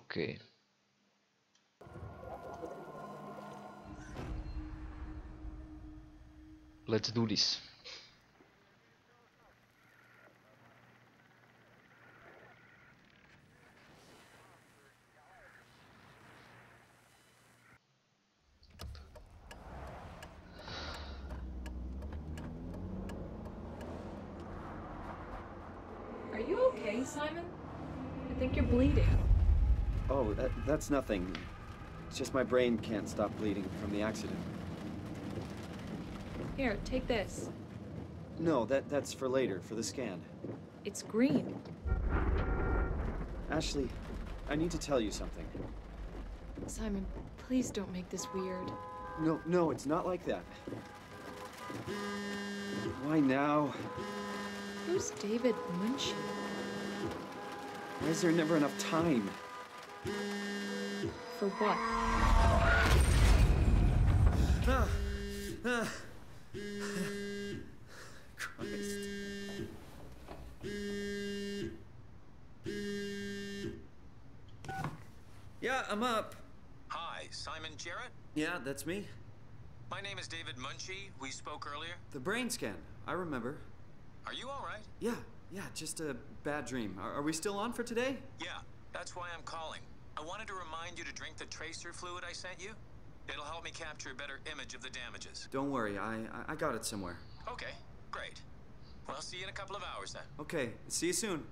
OK. Let's do this. Are you okay, Simon? I think you're bleeding. Oh, that's nothing. It's just my brain can't stop bleeding from the accident. Here, take this. No, that's for later, for the scan. It's green. Ashley, I need to tell you something. Simon, please don't make this weird. No, it's not like that. Why now? Who's David Munshi? Why is there never enough time? For what? Christ. Yeah, I'm up. Hi, Simon Jarrett? Yeah, that's me. My name is David Munshi. We spoke earlier. The brain scan. I remember. Are you all right? Yeah, just a bad dream. Are we still on for today? Yeah, that's why I'm calling. I wanted to remind you to drink the tracer fluid I sent you. It'll help me capture a better image of the damages. Don't worry, I got it somewhere. Okay, great. Well, see you in a couple of hours then. Okay, see you soon.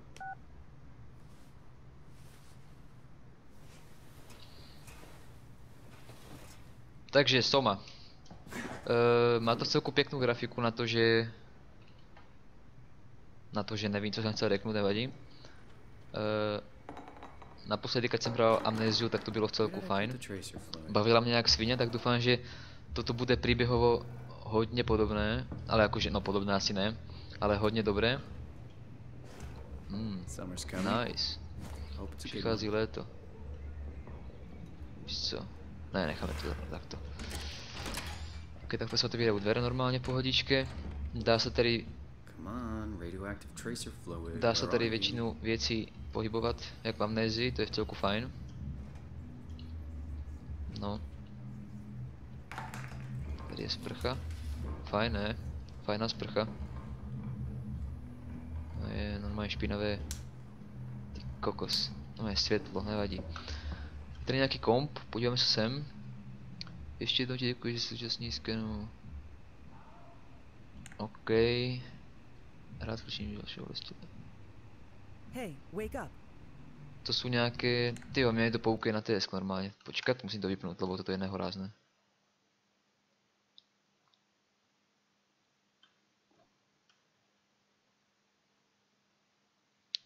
Takže Soma. Má to celku pěknou grafiku na to, že... nevím, co jsem chtěl řeknout, nevadí. Naposledy, když jsem hrál Amnéziu, tak to bylo v celku fajn. Bavila mě jak svině, tak doufám, že toto bude příběhovo hodně podobné. Ale jakože, no podobné asi ne, ale hodně dobré. Nice. Přichází léto. Víš co? Ne, necháme to takto. Ok, takto se otevírají dveře normálně, pohodičke. Dá se tady většinu věcí pohybovat, jak v Amnézii, to je v celku fajn. No. Tady je sprcha. Fajn, ne? Fajná sprcha. No je normálně špinavé. Ty kokos. No je světlo, nevadí. Tady nějaký komp, podíváme se sem. Ještě jednou ti děkuji, že jsi účastní skenu. OK. Rád slyším dalšího listina. Hey, wake up. To jsou nějaké... Tyjo, mě to pouky na TS normálně. Počkat, musím to vypnout, lebo toto je nehorázné.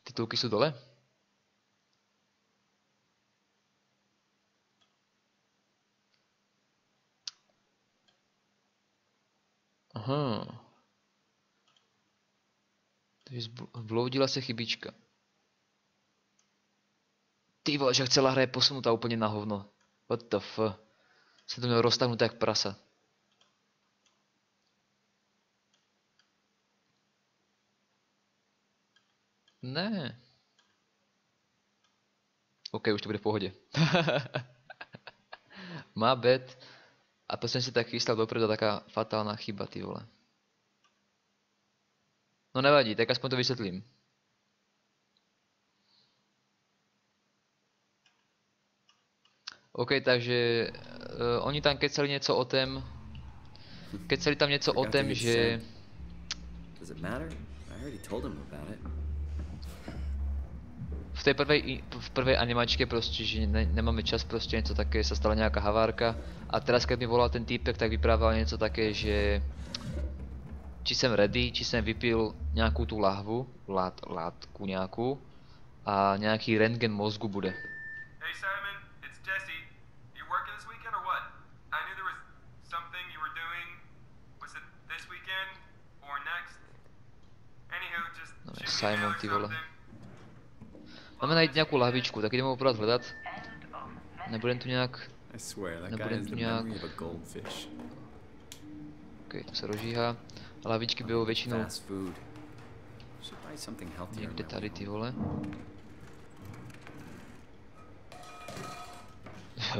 Titulky jsou dole? Aha. Takže vloudila se chybička. Ty vole, že celá hra je posunutá úplně na hovno. What the f. Jsem to měl roztáhnuté jak prasa. Ne. OK, už to bude v pohodě. Má bad. A to jsem si tak chystal dopredu, taká fatálna chyba, ty vole. No nevadí, tak aspoň to vysvětlím. OK, takže oni tam kecali něco o tom. Kecali tam něco o tom, že... V prvej animačke prostě, že nemáme čas, prostě něco také, se stala nějaká havárka. A teraz, když mi volal ten týpek, tak vyprával něco také, že... Či jsem ready, či jsem vypil nějakou tu lahvu, látku nějakou. A nějaký rentgen mozgu bude. Hey Simon, it's Jesse. You working this weekend or what? I knew there was something you were doing. Was it this weekend or next? Anywho, just No, shoot me Simon, or ty vole. something. Máme najít nějakou lahvičku, tak jdeme opravdu hledat. Nebudem tu nějak... OK, to se rozžíhá. Lahvičky bylo většinou... Někde tady, ty vole.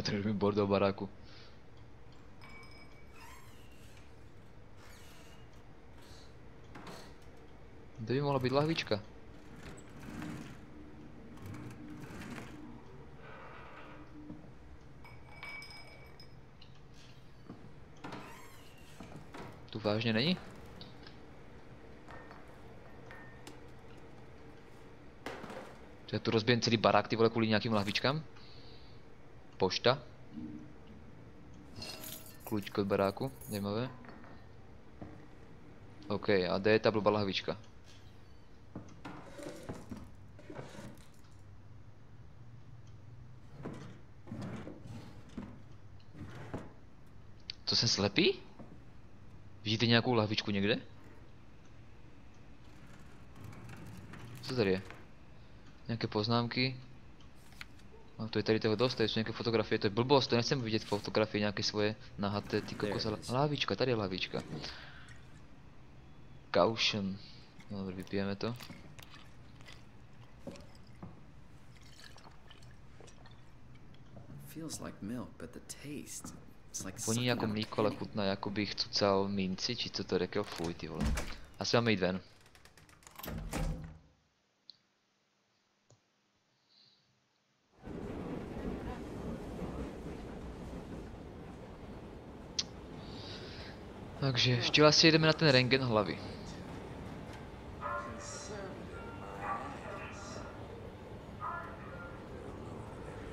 Ten mi bordel baráku. Kde by mohla být lahvička? Tu vážně není? To je tu rozbijen celý barák, ty vole, kvůli nějakým lahvičkám? Pošta. Klučko od baráku, zajímavé. OK, a kde je ta blbá lahvička? To jsem slepý? Vidíte nějakou lahvičku někde? Co tady je? Nějaké poznámky? No to je tady toho dost, tady jsou nějaké fotografie, to je blbost, to nechcem vidět fotografie nějaké svoje nahaté, ty kokos, lahvička, tady je lahvička. Caution. No dobře, vypijeme to. Feels like milk, but the taste. It's like Voní sucking jako on a mlíko, ale penny. chutná, jako bych cucal minci, či co to řekl, fuj ty vole. Asi máme jít ven. Takže ještě asi jedeme na ten rentgen hlavy.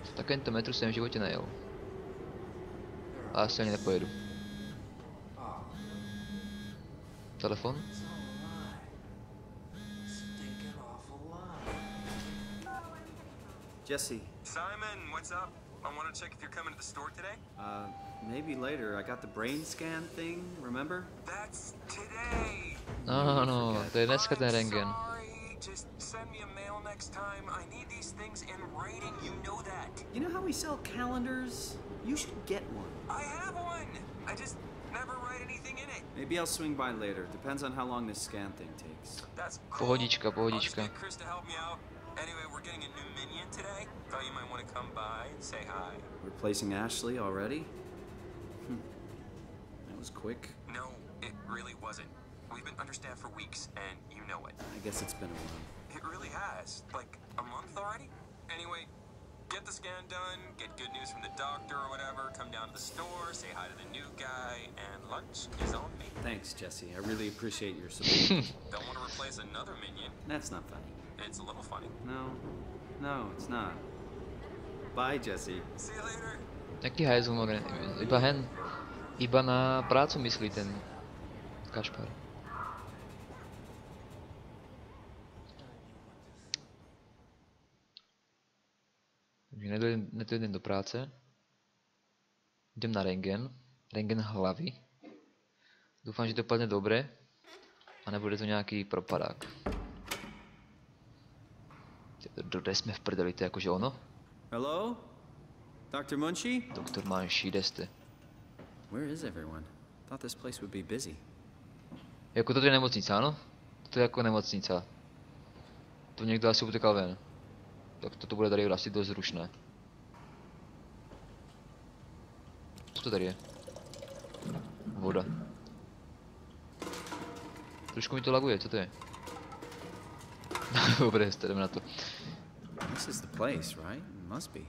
V takovémto metru jsem v životě nejel. A asi ani nepojedu. Telefon? Jesse, Simon, what's up? I want to check if you're coming to the store today. maybe later. I got the brain scan thing, remember? That's today. No, to je dneska ten I'm rentgen. sorry. Just send me a mail next time. I need these things in writing. You know that. You know how we sell calendars? You should get one. I have one. I just never write anything in it. Maybe I'll swing by later. Depends on how long this scan thing takes. That's cool. Pohodička, I'll just pohodička. get Chris to help me out. Anyway, we're getting a new minion today. Thought you might want to come by and say hi. Replacing Ashley already? That was quick. No, it really wasn't. We've been understaffed for weeks, and you know it. I guess it's been a while. It really has. Like, a month already? Anyway, get the scan done, get good news from the doctor or whatever, come down to the store, say hi to the new guy, and lunch is on me. Thanks, Jesse. I really appreciate your support. Don't want to replace another minion. That's not funny. It's a little funny. No, it's not. Bye, Jesse. See you later. Jaký hajzl mogę? Iba na prácu myslí ten Kašpar. Takže nedojdem do práce. Idem na rentgen. Rentgen hlavy. Doufám, že to dopadne dobře. A nebude to nějaký propadák. Kde jsme v prdeli, to je jakože ono? Hello? Dr. Munchie? Doktor Manši, kde jste? Where is everyone? Thought this place would be busy. Jako toto je nemocnice, ano? To je jako nemocnice. To někdo asi utekal ven. Tak toto bude tady asi dost zrušné. Co to tady je? Voda. Trošku mi to laguje, co to je? Dobré, jdeme na to. This is the place, right? Must be.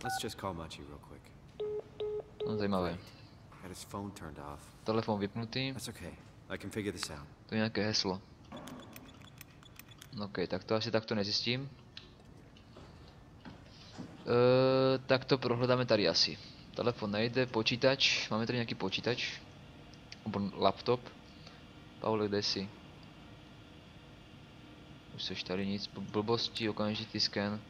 Let's just call Munchie real quick. No, zajímavé. Got his phone turned off. Telefon vypnutý. That's okay. I can figure this out. To je nějaké heslo. OK, tak to asi takto nezjistím. Tak to prohledáme tady asi. Telefon nejde, počítač. Máme tady nějaký počítač. Nebo laptop. Paule, kde jsi? Už seš tady nic. Blbosti, okamžitý scan.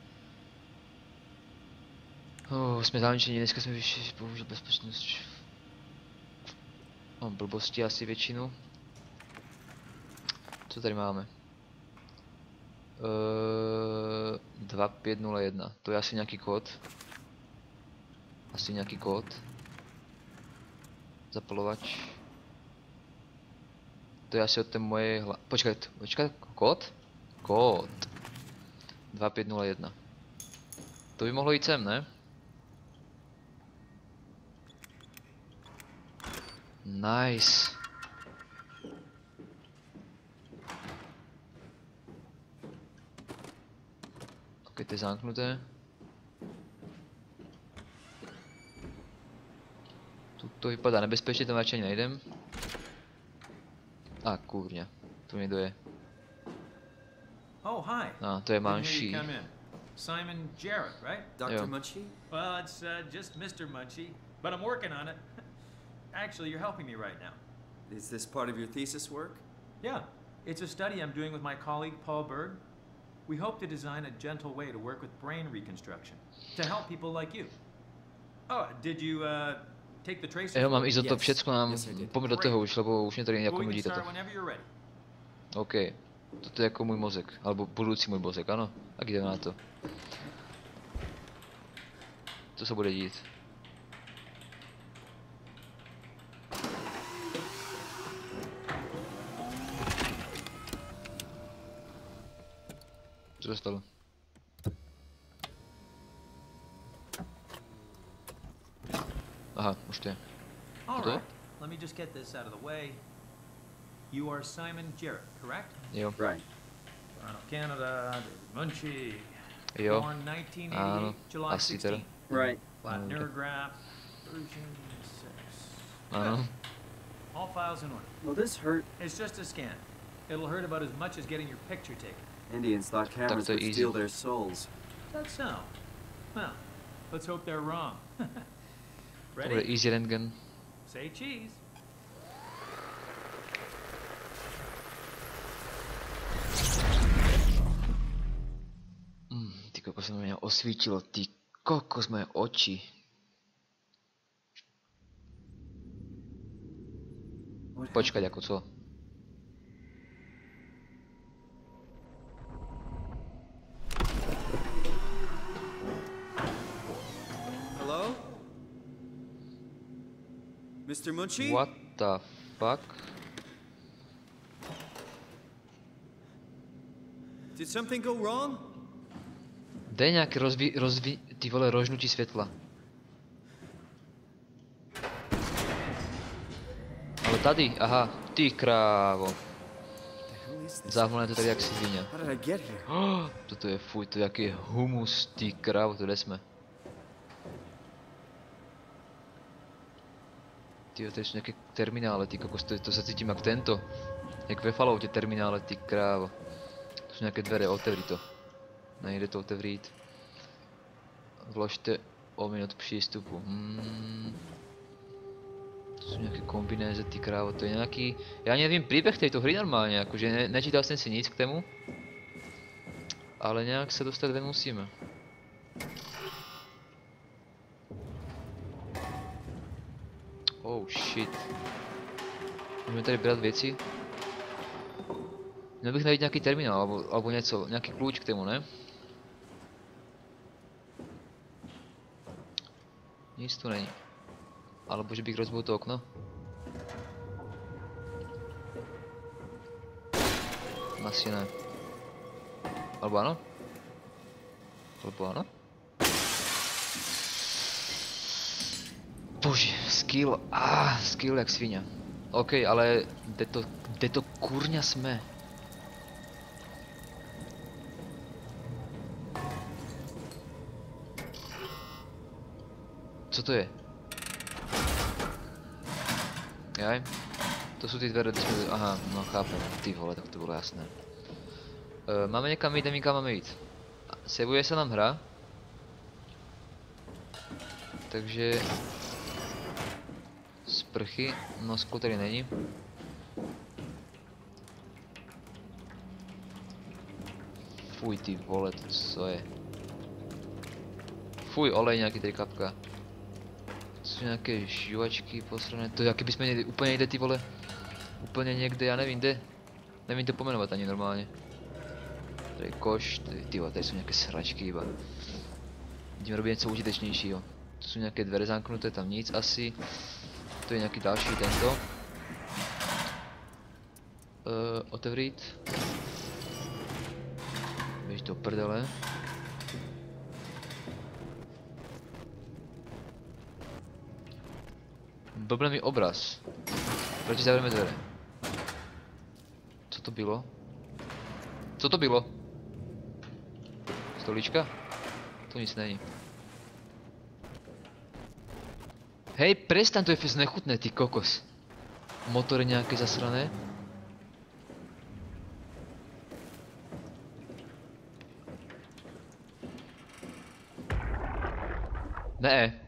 Jsme záležení, dneska jsme vyšli, bohužel bezpečnost. Mám blbosti asi většinu. Co tady máme? 2501, to je asi nějaký kód. Asi nějaký kód. Zapalovač. To je asi od té moje počkat, kód? Kód. 2501. To by mohlo jít sem, ne? Nice. Ok, to je zamknuté. Tu to vypadá nebezpečně, tam radši ani nejdem. A kurňa, tu někdo je. Oh, hi. No, to je Didn't hear you manší. come in. Simon Jarrett, right? Dr. Yeah. Munchie? Well, it's just Mr. Munchie, but I'm working on it. Actually, you're helping me right now. Is this part of your thesis work? Yeah, it's a study I'm doing with my colleague Paul Berg. We hope to design a gentle way to work with brain reconstruction to help people like you. Oh, did you take the tracer? Jo, mám izotop, Yes. všecko mám, Yes, I did. pojďme do toho už, lebo už mě tady Well, jako we can nudí toto. start whenever you're ready. OK, toto je jako můj mozek, alebo budoucí můj mozek, ano? Tak jdeme na to. Co se bude dít? Co se stalo? Aha, už to je. All Okay. right, let me just get this out of the way. You are Simon Jarrett, correct? Jo, Right. Toronto, Canada, David Munchie. jo, Born 1988, ano, July asi teda. 16th. Right. Flat Okay. neurograph, version 6. Ano. All files in order. Well, this hurt. It's just a scan. It'll hurt about as much as getting your picture taken. Indians thought cameras Dr. would Easy. steal their souls. That's so. Well, let's hope they're wrong. To bude Ready? easy rentgen. Say cheese. Ty kokos, mě osvítilo, ty kokos, moje oči. Počkať, jako co? Hello? Mr. Munchie? What the fuck? Did something go wrong? Dej nějaké ty vole, rožnutí světla. Ale tady, aha, ty krávo. The hell is this? Závolané to tady jak svině. How did I get here? Toto je fuj, to je jaký humus, ty krávo, to kde jsme? Tyjo, to jsou nějaké terminále, ty kokos, to se cítím jak tento. Jak ve Falloutě terminále, ty krávo. To jsou nějaké dveře, otevři to. Nejde to otevřít. Vložte ominut přístupu. To jsou nějaké kombinéze, ty krávo, to je nějaký... Já nevím příběh této hry normálně, jakože nečítal jsem si nic k tomu. Ale nějak se dostat ven musíme. Oh shit. Můžeme tady brát věci? Měl bych najít nějaký terminál, alebo něco, nějaký klíč k tomu, ne? Nic tu není. Alebo že bych rozbil to okno? Asi ne. Alebo ano? Alebo ano? Bože, skill, skill jak svině. OK, ale kde to kurňa jsme? Co to je? Jaj? To jsou ty dveře, kde jsme... Aha, no chápu, ty vole, tak to bylo jasné. Máme někam jít, nevím kam máme jít. Sevuje se nám hra. Takže... Sprchy, no sklo tady není. Fuj ty vole, to co je? Fuj, olej nějaký tady kapka. To jsou nějaké žuvačky posrané, to jaký bychom někde, úplně někde ty vole. Úplně někde, já nevím kde. Nevím to pomenovat ani normálně. Tady koš, ty vole, tady jsou nějaké sračky iba. Jdeme robit něco užitečnějšího. To jsou nějaké dveře zamknuté, tam nic asi. To je nějaký další tento. Otevřít. Běž do prdele. blbne mi obraz. Proti zavřeme dvere. Co to bylo? Co to bylo? Stolička? To nic není. Hej, prestaň, to je fest nechutné, ty kokos. Motory nějaké zasrané. Ne.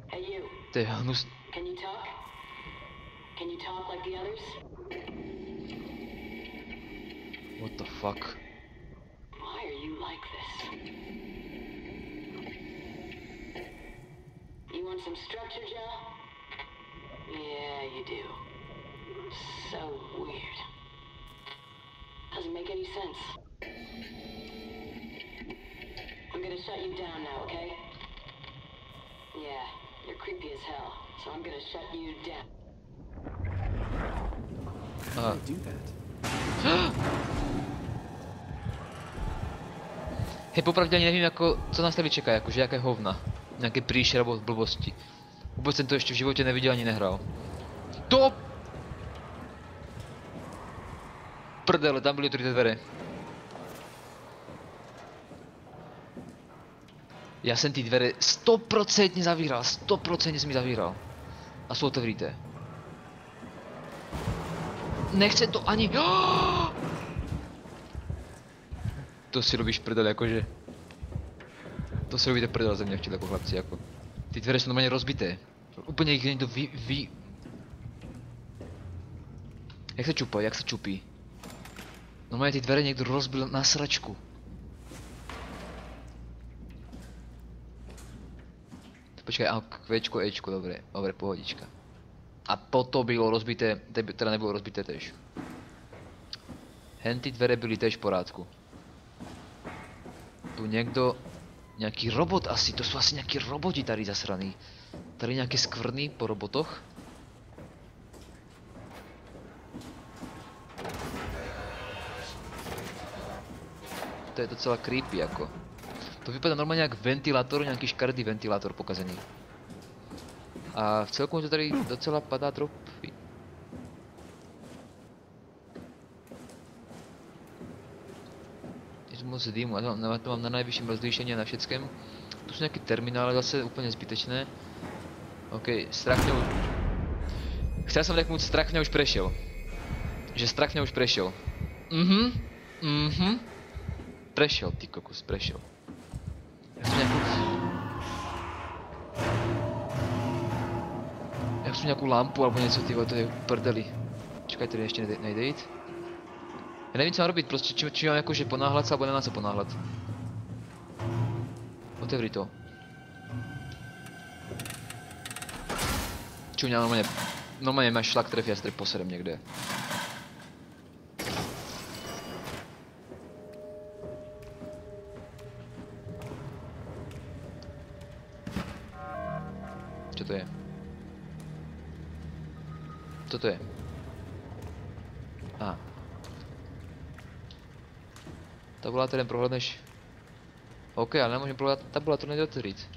Hey you, To je hnus... can you talk? Can you talk like the others? What the fuck? Why are you like this? You want some structure, Joe? Yeah, you do. So weird. Doesn't make any sense. I'm gonna shut you down now, okay? Yeah, you're creepy as hell, so I'm gonna shut you down. How do I do that? Hej, popravdě ani nevím jako, co nás tady čeká, jakože jaké hovna. Nějaké příšer nebo blbosti. Vůbec jsem to ještě v životě neviděl ani nehrál. To! Prdele, tam byly ty dveře. Já jsem ty dveře 100% zavíral, 100% jsem mi zavíral. A jsou otevřité. Nechce to ani... To si robíš prdel, jakože. To si robíte prdel ze mě včera, jako chlapci, jako. Ty dveře jsou normálně rozbité. Úplně jich někdo Jak se čupají, jak se čupí? Normálně ty dveře někdo rozbil na sračku. Počkej, a Kvéčko, Ečko, dobré, pohodička. A toto bylo rozbité, teda nebylo rozbité tež. Hen ty dveře byly tež v porádku. Tu někdo, nějaký robot asi, to jsou asi nějaký roboti tady zasraný. Tady nějaké skvrny po robotoch. To je docela creepy jako. To vypadá normálně jak ventilátor, nějaký škaredý ventilátor pokazený. A v celku to tady docela padá trophy. Je to moc dýmu, já to mám na nejvyšším rozlišení a na všeckém. Tu jsou nějaké terminály zase úplně zbytečné. OK, strach mě už... Chcel jsem řeknout, strach mě už prešel. Že strach mě už prešel. Prešel, ty kokos, prešel. Jak nějakou lampu alebo něco, tyhle, to je prdeli. Čekaj, tady ještě nejde jít. Já nevím, co mám robit, prostě či mám jakože ponáhlat se, alebo nemám se ponáhlat. Otevři to. Čuňa, normálně máš šlak trefí, já se tady poserem někde. Co to je? Co to je? Aha. Tabulátorem prohlédneš... OK, ale nemůžeme prohlédat tabulátor, nejde otevřít.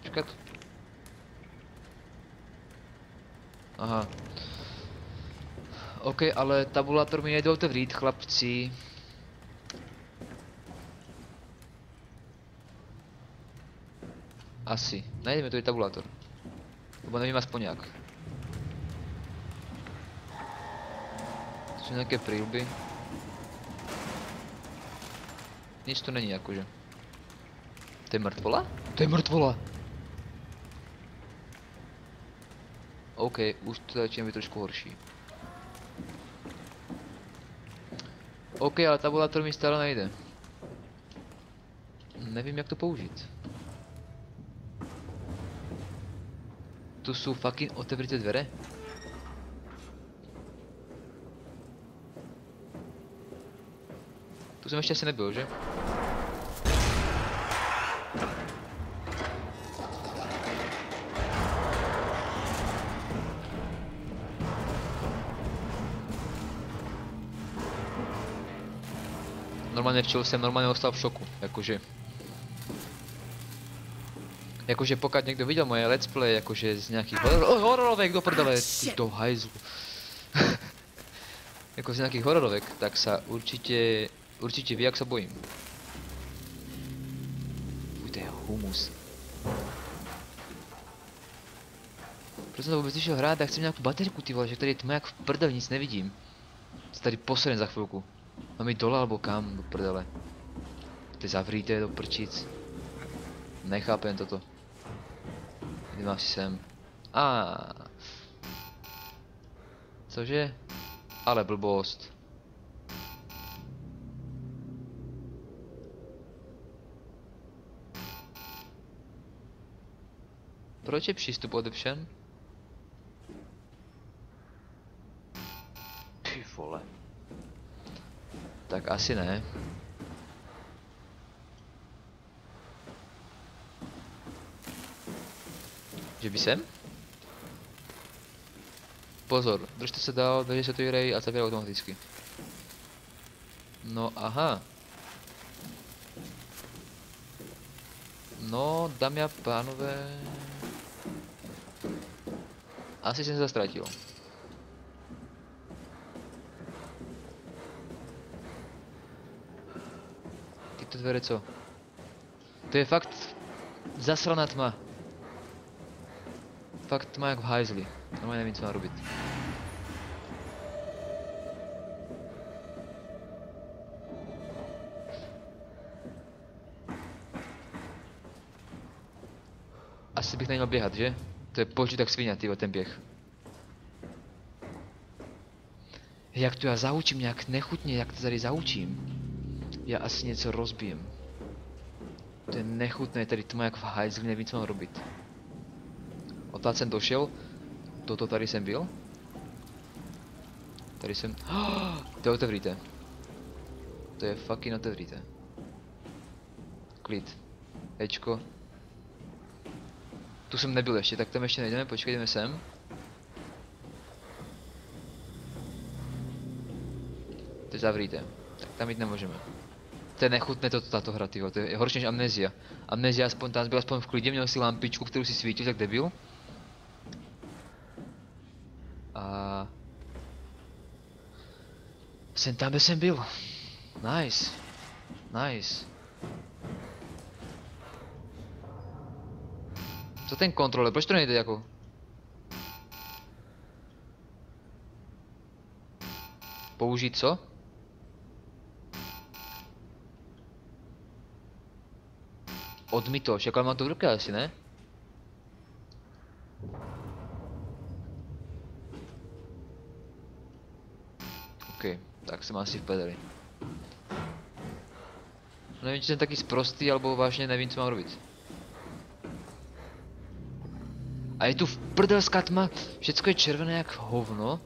Čekat. Aha. OK, ale tabulátor mi nejde otevřít, chlapci. Asi. Najdeme to je tabulátor. Nebo nevím aspoň jak. To jsou nějaké prílby. Nic to není jakože. To je mrtvola? To je mrtvola! OK, už to začíná být trošku horší. OK, ale tabulátor mi stále nejde. Nevím, jak to použít. Tu jsou fucking otevřete dveře? Tu jsem ještě asi nebyl, že? normálně včel jsem normálně ostal v šoku, jakože pokud někdo viděl moje let's play, jakože z nějakých hororovek do prdele, ty do hajzlu. Jako z nějakých hororovek, tak sa určitě ví, jak sa bojím. Fuj, to je humus. Proč jsem to vůbec vyšel hrát, tak chcem nějakou baterku, ty vole, že tady je tma jak v prdeli, nic nevidím. Se tady poserem za chvilku. Mám jít dole alebo kam, do prdele. Ty zavříte do prčic. Nechápem toto. Jdem asi sem. Cože? Ale blbost. Proč je přístup odepřen? Ty vole. Tak asi ne. Že by sem? Pozor, držte se dál, dveře se to jdej a zavírají automaticky. No aha. No, dámy a pánové. Asi jsem se ztratil. Tyto dvere co? To je fakt zasraná tma. Fakt tma jak v hajzli. Normálně nevím, co mám robit. Asi bych neměl běhat, že? To je počít tak svině, tyjo, ten běh. Jak to já zaučím nějak nechutně, jak to tady zaučím? Já asi něco rozbijem. To je nechutné, tady tma jak v hajzli, nevím, co mám robit. Odtáď jsem došel. Toto tady jsem byl. Tady jsem... To je otevřité. To je fucking otevřité. Klid. Ečko. Tu jsem nebyl ještě, tak tam ještě nejdeme, počkej, jdeme sem. To je zavřité. Tak tam jít nemůžeme. To je nechutné tato hra, tyho. To je horší než Amnesia. Amnesia aspoň tam byl aspoň v klidě, měl si lampičku, kterou si svítil, tak debil. A... Jsem tam, kde jsem byl. Nice. Nice. Co ten kontroler? Proč to nejde jako? Použít co? Odmítoš, jako mám to v ruce asi, ne? OK, tak jsem asi v pedeli. Nevím, či jsem taky sprostý, alebo vážně nevím, co mám robit. A je tu v prdelská tma, všecko je červené jak hovno.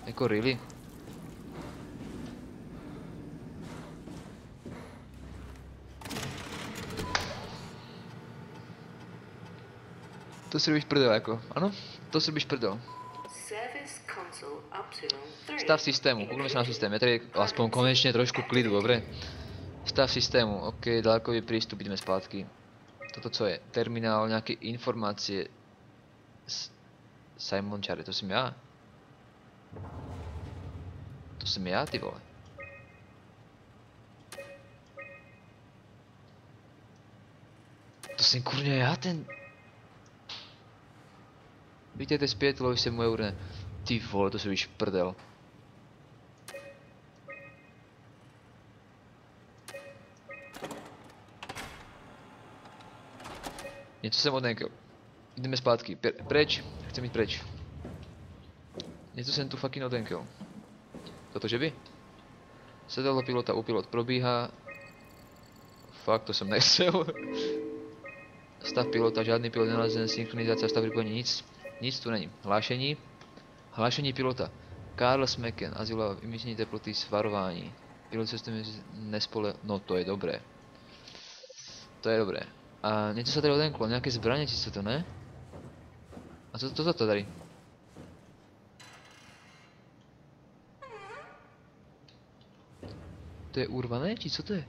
Jako really? To si robíš prdel jako, ano? To si robíš prdel. Stav systému, koukneme se na systém, je tady aspoň konečně trošku klidu, dobré? Stav systému, OK, dálkový přístup, jdeme zpátky. Toto co je? Terminál, nějaké informace. Simon Charlie, to jsem já? To jsem já, ty vole. To jsem kurně já, ten... Vítejte zpět, loví se moje urne. Ty vole, to se víš prdel. Něco jsem odnenkl. Jdeme zpátky. Preč. Chcem jít preč. Něco jsem tu fucking odnenkl. Toto že by? Sedadlo pilota u pilot probíhá. Fakt, to jsem nechcel. Stav pilota, žádný pilot nenalezen, synchronizace, stav vypojení, nic. Nic tu není. Hlášení. Hlášení pilota. Karl Smecken, azylová vymístění teploty, svarování. Pilot se s tím nespole... No to je dobré. To je dobré. A něco se tady odenklo, nějaké zbraně či co to, ne? A co to tady? To je urvané, či co to je?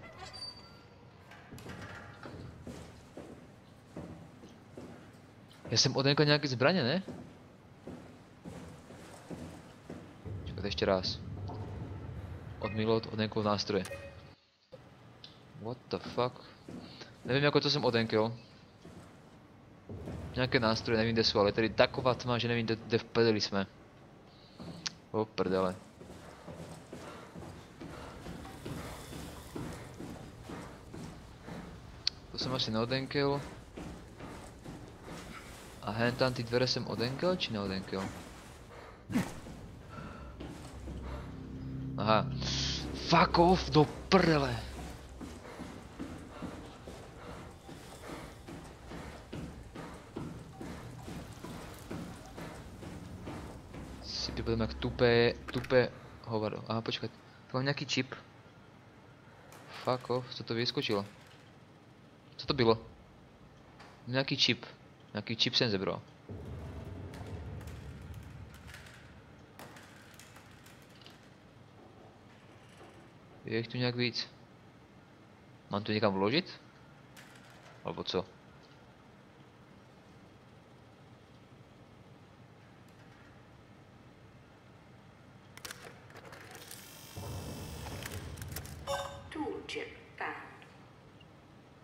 Já jsem odenkal nějaké zbraně, ne? Čekat ještě raz. Odenkal nástroje. What the fuck? Nevím, jako co jsem odenkal. Nějaké nástroje, nevím, kde jsou, ale tady taková tma, že nevím, kde v prdeli jsme. O prdele. To jsem asi neodenkel. A hen tam ty dvere jsem odenkel, či neodenkel? Aha. Fuck off, do prdele. Si připadám jak tupé hovado. Aha, počkat. Tu mám nějaký čip. Fuck off, co to vyskočilo? Co to bylo? Nějaký čip. Nějaký čip jsem zebral. Je jich tu nějak víc? Mám to někam vložit? Alebo co?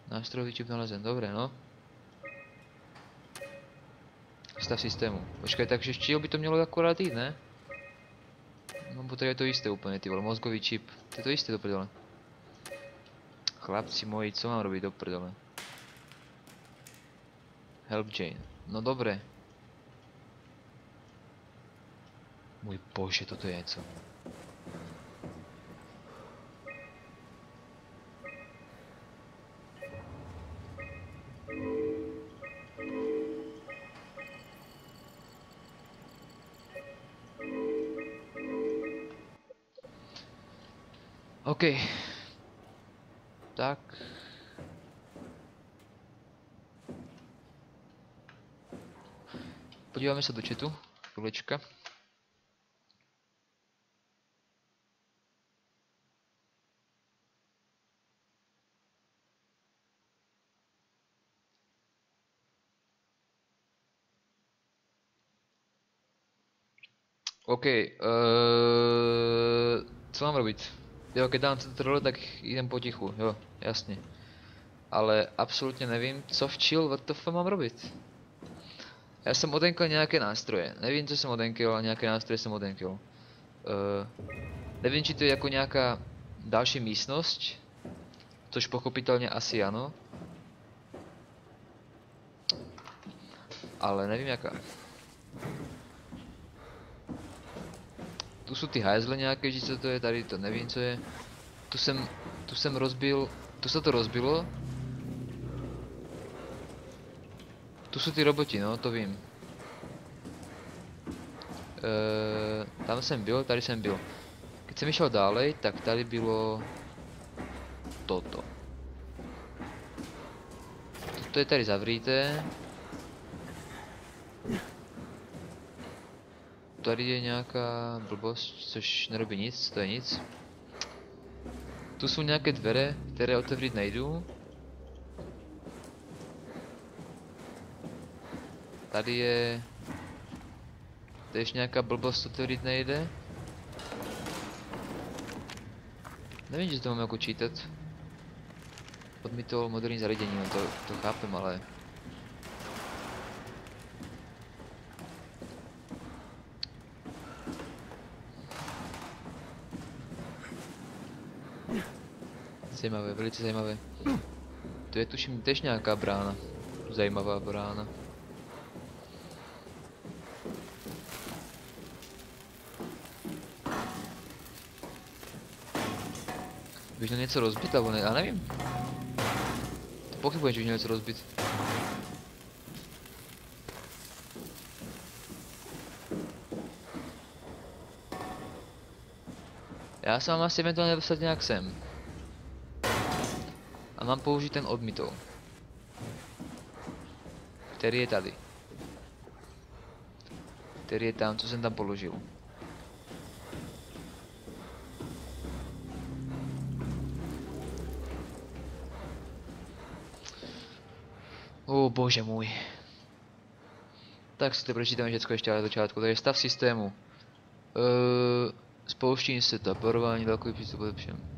Nástrojový čip nalezen, dobré, no. Stav systému. Počkej, takže čího by to mělo akorát jít, ne? No, protože je to jisté úplně, ty vole, mozgový čip. To je to jisté do prdele. Chlapci moji, co mám robiť do prdele? Help Jane. No dobré. Můj bože, toto je něco. OK. Tak. Podíváme se do chatu. Chvilička. OK. Co mám robiť? Jo, keď dám tutorial, tak idem potichu, jo, jasně. Ale absolutně nevím, co včil, what the fuck mám robiť. Já jsem odenkal nějaké nástroje, nevím, co jsem odenkal, ale nějaké nástroje jsem odenkal. Nevím, či to je jako nějaká další místnost, což pochopitelně asi ano. Ale nevím jaká. Tu jsou ty hajzle nějaké, že co to je, tady to nevím co je. Tu jsem rozbil, tu se to rozbilo. Tu jsou ty roboti, no, to vím. Tam jsem byl, tady jsem byl. Když jsem šel dálej, tak tady bylo toto. Toto je tady zavřité. Tady je nějaká blbost, což nerobí nic, to je nic. Tu jsou nějaké dvere, které otevřít nejdu. Tady je... Tež nějaká blbost, otevřít nejde. Nevím, že to mám jako čítat. Odmítol moderní zařízení, no to chápem, ale... Zajímavé, velice zajímavé. To je tuším tež nějaká brána. Zajímavá brána. Bych měl něco rozbit, alebo ne? Já nevím. To pochybuji, že bych měl něco rozbit. Já se mám asi eventuálně dostat nějak sem. A mám použít ten odmítol. Který je tady. Který je tam, co jsem tam položil. Bože můj. Tak si to prečítám všetko ešte ale začátku. Takže stav systému. Spouštění setup, porovnání velký přístup lepším.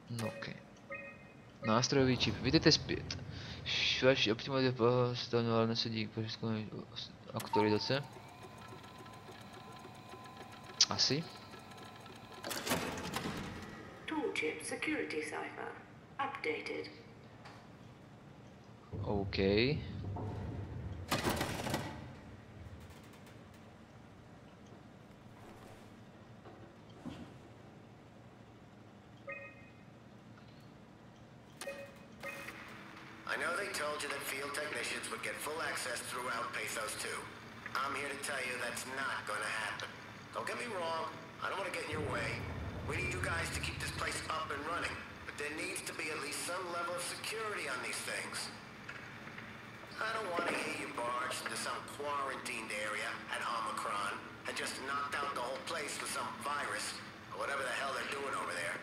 No, OK. Nástrojový čip. Vítejte zpět. Vaši optimalizace stavně ale nesedí k požadavkům aktualizace. Asi. Toolchip security cipher. Updated. OK. I know they told you that field technicians would get full access throughout Pathos 2. I'm here to tell you that's not gonna happen. Don't get me wrong, I don't want to get in your way. We need you guys to keep this place up and running, but there needs to be at least some level of security on these things. I don't want to hear you barged into some quarantined area at Omicron and just knocked out the whole place with some virus, or whatever the hell they're doing over there.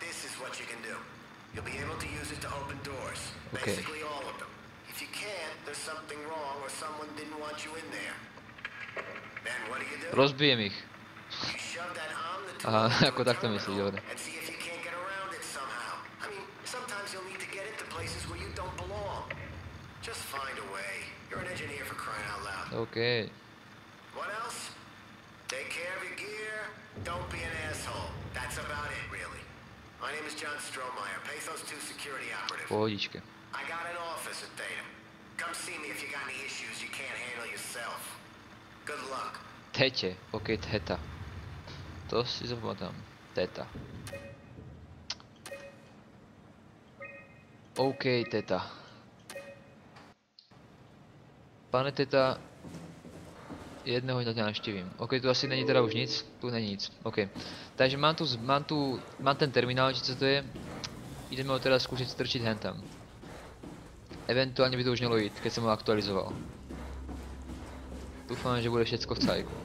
This is what you can do. You'll be able to use it to open doors. Okay. Basically all of them. If you can't, there's something wrong or someone didn't want you in there. Then what do? Rozbijem ich. You shove that arm the Aha, tool into ako a takto myslíš, terminal dobre. and see if you can't get around it somehow. I mean, sometimes you'll need to get into places where you don't belong. Just find a way. You're an engineer for crying out loud. OK. What else? Take care of your gear. Don't be an asshole. That's about it, really. My name is John Strohmeyer, Pathos 2 security operative. Pohodičke. I got an office at Theta. Come see me if you got any issues you can't handle yourself. Good luck. Tete. OK, teta. To si zapamätám. Teta. OK, teta. Pane teta, jedného dňa navštívím. OK, tu asi není teda už nic, tu není nic. OK. Takže mám ten terminál, či co to je. Ideme ho teda skúsiť strčiť hentam. Eventuálne by to už mělo jít, keď som ho aktualizoval. Dúfam, že bude všetko v cajku.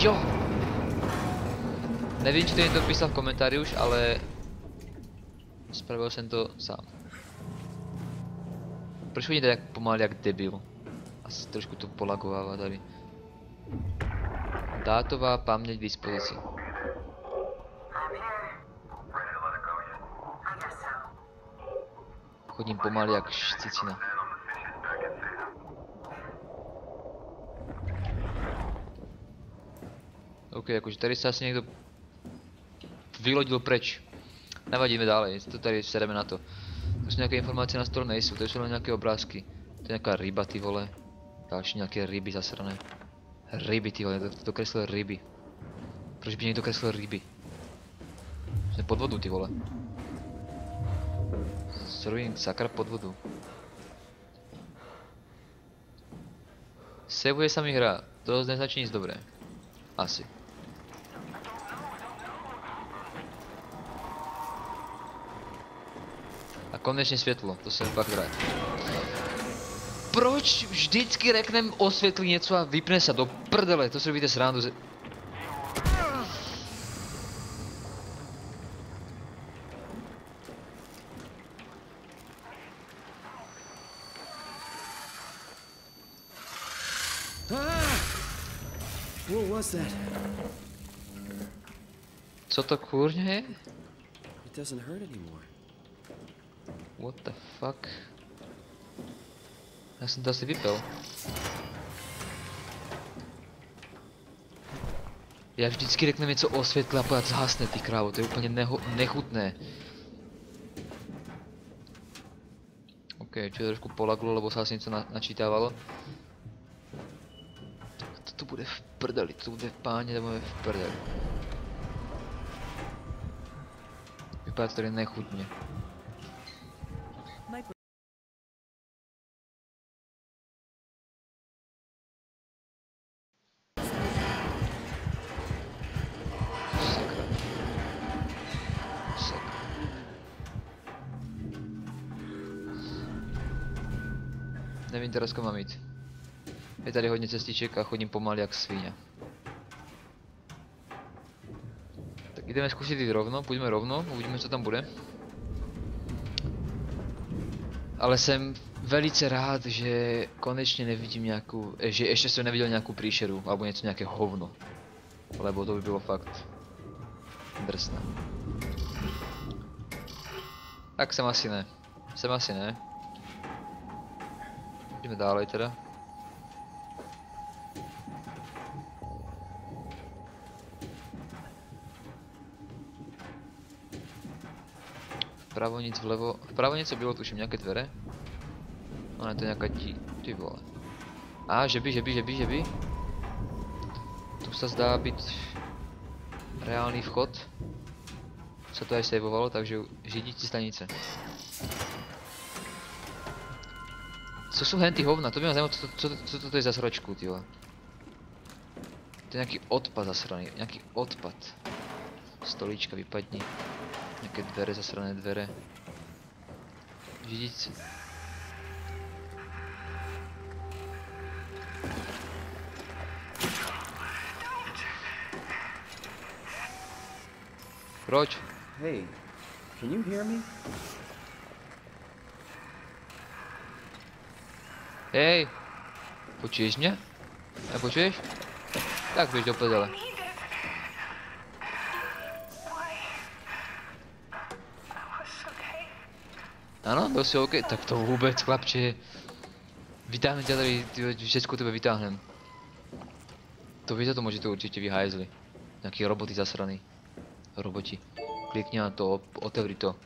Jo! Nevím, či to někdo písal v komentáři už, ale spravil jsem to sám. Proč chodíte tak pomaly jak debil? Asi trošku to polagovává tady. Dátová paměť k dispozici. Chodím pomaly jak šcicina. OK, jakože tady se asi někdo vylodil preč. Nevadíme dále, to tady sedeme na to. To jsou nějaké informace na stole nejsou, to jsou nějaké obrázky. To je nějaká ryba, ty vole. Další nějaké ryby zasrané. Ryby, ty vole, to kreslil ryby. Proč by někdo kreslil ryby? Jsme pod vodu, ty vole. Surfing, sakra pod vodu. Sevuje sa mi hra, to neznačí nic dobré. Asi. A konečně světlo, to jsem fakt rád. Proč vždycky řeknem osvětlí něco a vypne se do prdele, to si robíte srandu ze... What was that? Co to kurně je? It doesn't hurt anymore. What the fuck? Já jsem to asi vypil. Já vždycky řeknu něco o světle a pojď zhasne, ty krávo, to je úplně nechutné. OK, čo je trošku polaglo, lebo se asi něco načítávalo. To tu bude v prdeli, to bude v páně, to bude v prdeli. Vypadá to tady nechutně. Nevím teraz kam mám jít. Je tady hodně cestiček a chodím pomaly jak svíňa. Tak jdeme zkusit jít rovno, půjdeme rovno, uvidíme co tam bude. Ale jsem velice rád, že konečně nevidím nějakou, že ještě jsem neviděl nějakou příšeru, alebo něco nějaké hovno. Lebo to by bylo fakt drsné. Tak jsem asi ne. Jdeme dále teda. Vpravo nic, vlevo, vpravo něco bylo, tuším nějaké dvere. No ne, to je nějaká ty vole. A, že by. Tu se zdá být reálný vchod. Co to aj saveovalo, takže řídící stanice. Co jsou henty hovna? To by mě zajímalo, co to je za sračku, tyhle. To je nějaký odpad zasraný, nějaký odpad. Stolíčka vypadni. Nějaké dvere, zasrané dvere. Řídící. Proč? Hey, can you hear me? Hej! Počuješ mě? Nepočuješ? Tak běž do prdele. Ano, byl jsi OK? Tak to vůbec, chlapče. Vytáhnem tě tady, všechno tebe vytáhnem. To víte, to můžete určitě vyhajzli. Nějaký roboty zasraný. Roboti. Klikni na to, otevři to.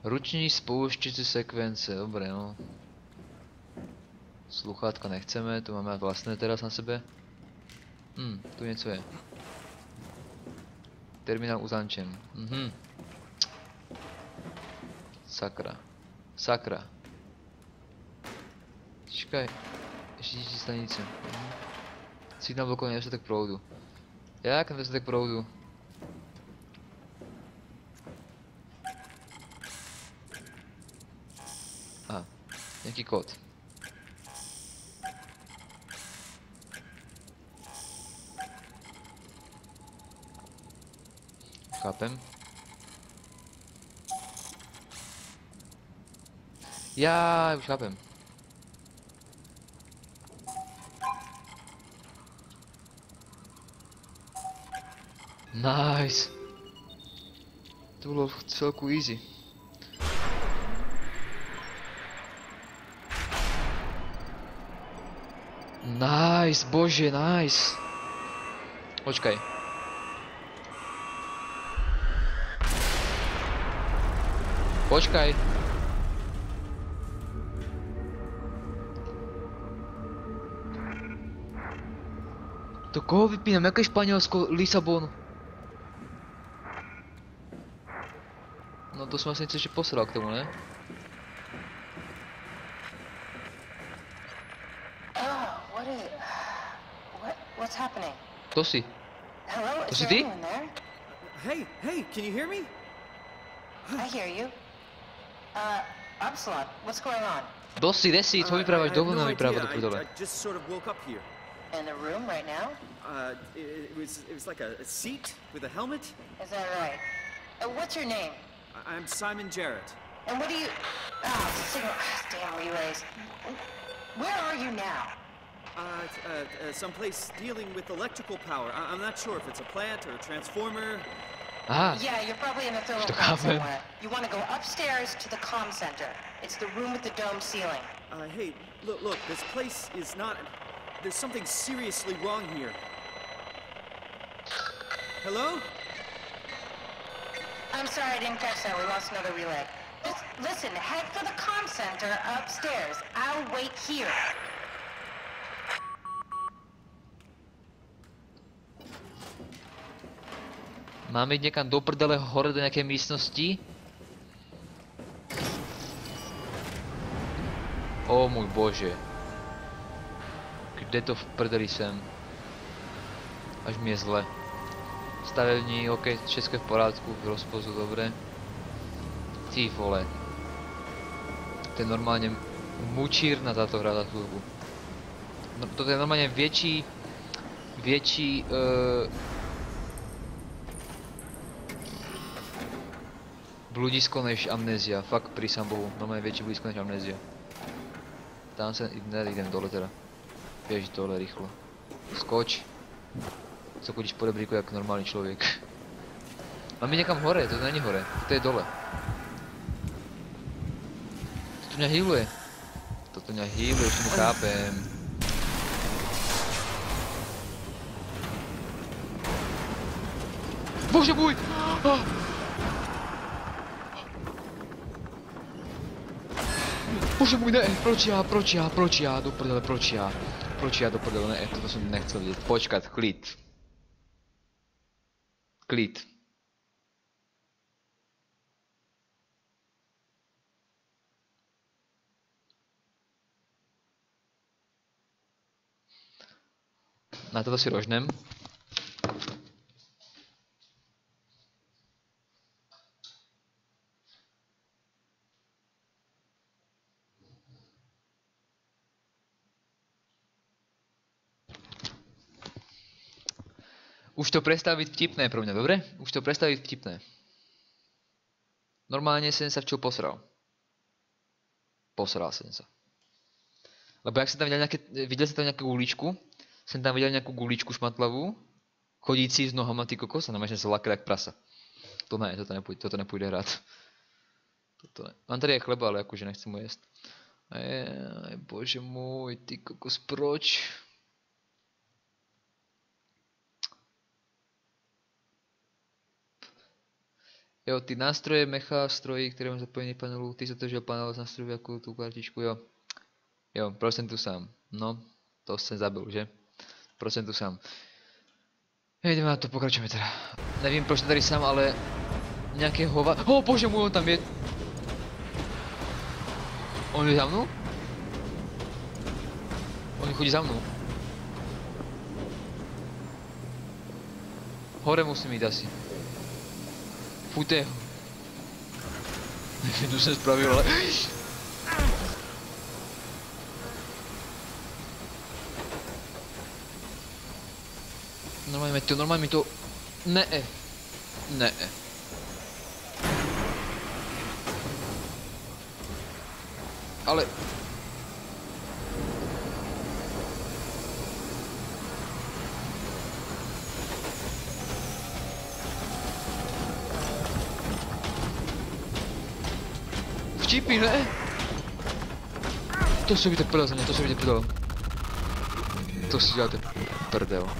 Ruční spouštěcí sekvence, dobré no. Sluchátka nechceme, to máme vlastné teraz na sebe. Tu něco je. Terminál uzančen. Sakra. Čekaj. Řídící stanice. Signál blokovaný, nedostatek proudu. Jak nedostatek proudu? Aha, nějaký kód. Chápem. Já už chápem. Nice. To bylo celku easy. Nice, bože, nice. Počkaj. Počkaj. To koho vypínám? Jaké Španělsko? Lisabon? No to jsem asi něco ještě posral k tomu, ne? What's happening? To jsi. Hello, To is jsi there ty? anyone there? Hey, can you hear me? I hear you. Absalom, what's going on? Kdo jsi, kde jsi? Co vypráváš? I have Dovolno no vyprávat do idea. prdele. I just sort of woke up here. In the room right now? It was like a seat with a helmet. Is that right? What's your name? I'm Simon Jarrett. And what do you... signal... Damn relays. Where are you now? Someplace dealing with electrical power. I'm not sure if it's a plant or a transformer. Aha. Yeah, you're probably in the thermal To plant chápem. somewhere. You want to go upstairs to the comm center. It's the room with the dome ceiling. Hey, look, this place is not... There's something seriously wrong here. Hello? I'm sorry, I didn't catch that. We lost another relay. Just listen, head for the comm center upstairs. I'll wait here. Máme jít někam do prdele hore do nějaké místnosti? O můj bože. Kde to v prdeli jsem? Až mi je zle. Stavební, ok, všechno v pořádku, v rozpozu, dobré. Ty vole. To je normálne mučírna táto hra za chvíľku. No, toto je normálne väčší bludisko než Amnézia, fakt prísam Bohu, normálne väčší bludisko než Amnézia. Tam sa, idem dole teda. Biež dole rýchlo. Skoč. Co chodíš po rebríku jak normálny človek. Máme niekam hore, to není hore, to je dole. Toto mňa healuje. Toto mňa healuje, už tomu chápem. Bože môj! Bože môj, ne, proč ja, do prdele, proč ja, do prdele, ne, toto som nechcel vidieť. Počkať, klid. Klid. Na toto si rožnem. Už to prestáva byť vtipné pro mňa, dobre? Už to prestáva byť vtipné. Normálne som sa v čo posral. Posral som sa. Lebo jak som tam videl som tam nejakú guličku, som tam videl nejakú guličku šmatlavú, chodící s nohama ty kokos a namešne sa lakal jak prasa. To ne, toto nepôjde hrať. Toto ne. Mám tady aj chleba, ale akože nechcem mu jesť. Bože môj, ty kokos, proč? Jo, ty nástroje, mecha, stroji, které mám zapojení panelu, ty se to panel z nástrojů jako tu kartičku, jo. Jo, procentu sám. No, to jsem zabil, že? Procentu sám. Jdeme na to, pokračujeme teda. Nevím, proč jsem tady sám, ale nějaké hova... Oh, bože můj, on tam je. On je za mnou? On chodí za mnou. Hore musím jít asi. Fute ho. Nevím, co jsem spravil, ale... Normálně mi to... Ne. Ale... Vtipí, ne? To si vidíte prdel za mě, to si vidíte prdel. To si děláte prdel.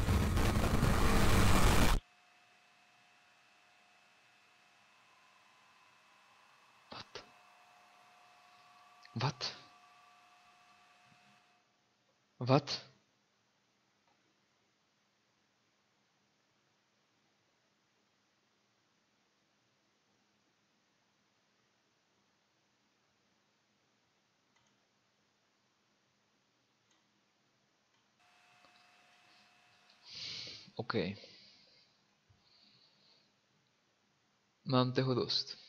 What? OK. Mám toho dost.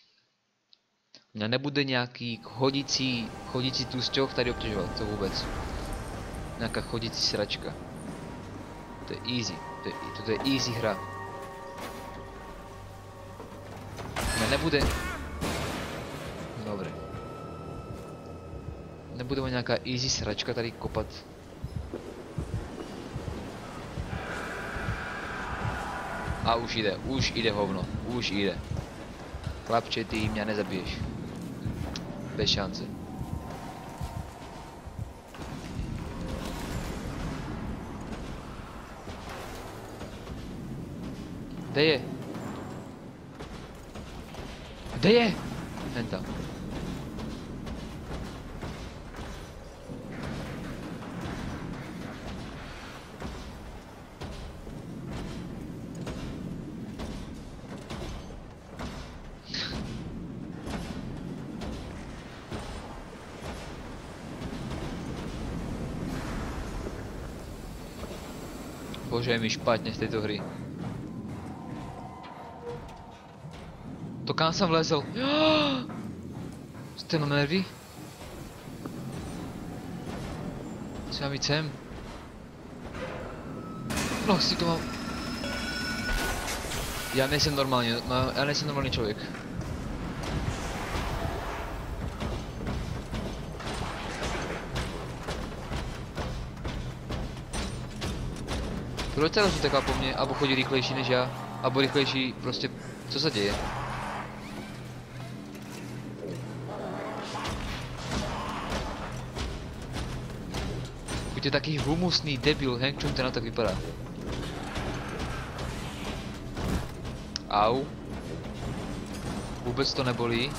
Mňa nebude nějaký chodící tlusťok tady obtěžovat, to vůbec. Nějaká chodící sračka. To je easy, to je easy hra. Mňa nebude... Dobre. Nebude mať nějaká easy sračka tady kopat. A už ide hovno, už ide. Chlapče, ty mě nezabiješ. Bez šance. Kde je? Kde je? Jen tam. Bože, je mi špatně z této hry. To kam jsem vlezl? Jste na nervy? Musím jít sem. No, si to mám... Já nejsem normální člověk. Proč ta utekla po mně, abo chodí rychlejší než já, abo rychlejší, prostě, co se děje? Buď je taký humusný debil, Hank Chun ten tak vypadá. Au. Vůbec to nebolí.